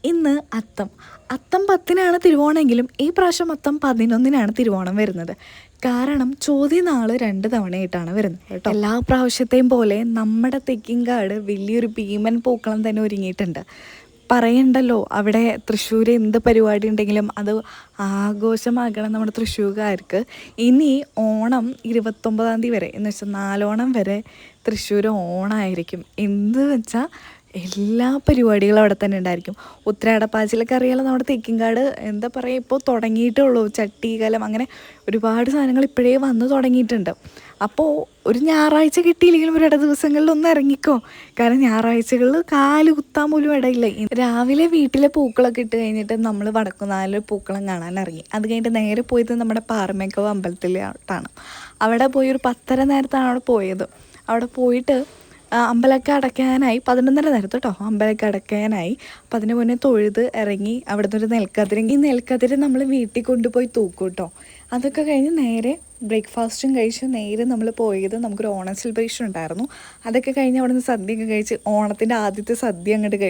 ഇന്ന് അത്തം. അത്തം 10-നാണ് തിരുവോണമെങ്കിലും ഈ പ്രാവശ്യം അത്തം 11-നാണ് തിരുവോണം വരുന്നത്. കാരണം ചോതിനാൾ 2 തവണയായിട്ടാണ് വരുന്നത് കേട്ടോ. എല്ലാ പ്രാവശ്യത്തെയും പോലെ നമ്മുടെ തെക്കിൻകാട് വലിയൊരു ഭീമൻ പൂക്കളം തന്നെ ഒരുങ്ങിയിട്ടുണ്ട്. പറയണ്ടല്ലോ, അവിടെ തൃശ്ശൂർ എന്ത് പരിപാടി ഉണ്ടെങ്കിലും അത് ആഘോഷമാക്കണം നമ്മുടെ തൃശ്ശൂർക്കാർക്ക്. ഇനി ഓണം 29-ാം തീയതി വരെ, എന്ന് വെച്ചാൽ നാലോണം വരെ തൃശ്ശൂർ ഓണമായിരിക്കും. എന്ത് വെച്ചാൽ എല്ലാ പരിപാടികളും അവിടെ തന്നെ ഉണ്ടായിരിക്കും. ഉത്രാടപ്പാച്ചിലൊക്കെ അറിയാലോ, നമ്മുടെ തെക്കിൻകാട് എന്താ പറയുക, ഇപ്പോൾ തുടങ്ങിയിട്ടേ ഉള്ളൂ. ചട്ടികലം അങ്ങനെ ഒരുപാട് സാധനങ്ങൾ ഇപ്പോഴേ വന്ന് തുടങ്ങിയിട്ടുണ്ട്. അപ്പോൾ ഒരു ഞായറാഴ്ച കിട്ടിയില്ലെങ്കിലും ഒരു ഇട ദിവസങ്ങളിലൊന്നും ഇറങ്ങിക്കോ. കാരണം ഞായറാഴ്ചകളിൽ കാല് കുത്താൻ പോലും ഇടയില്ല. രാവിലെ വീട്ടിലെ പൂക്കളൊക്കെ ഇട്ട് കഴിഞ്ഞിട്ട് നമ്മൾ വടക്കുന്നാല് പൂക്കളം കാണാൻ ഇറങ്ങി. അത് കഴിഞ്ഞിട്ട് നേരെ പോയത് നമ്മുടെ പാറമേക്കാവ് അമ്പലത്തിലോട്ടാണ്. അവിടെ പോയി ഒരു 10:30 നേരത്താണ് അവിടെ പോയത്. അവിടെ പോയിട്ട് അമ്പലമൊക്കെ അടയ്ക്കാനായി 11:30 നേരത്ത് കേട്ടോ. അമ്പലമൊക്കെ അടയ്ക്കാനായി. അപ്പം അതിന് മുന്നേ തൊഴുത് ഇറങ്ങി. അവിടുന്ന് ഒരു നെൽക്കതിര്, ഈ നെൽക്കതിര് നമ്മൾ വീട്ടിൽ കൊണ്ടുപോയി തൂക്കും കേട്ടോ. അതൊക്കെ കഴിഞ്ഞ് നേരെ ബ്രേക്ക്ഫാസ്റ്റും കഴിച്ച് നേരെ നമ്മൾ പോയത്, നമുക്കൊരു ഓണം സെലിബ്രേഷൻ ഉണ്ടായിരുന്നു. അതൊക്കെ കഴിഞ്ഞ് അവിടെ നിന്ന് സദ്യയൊക്കെ കഴിച്ച് ഓണത്തിൻ്റെ ആദ്യത്തെ സദ്യ അങ്ങോട്ട്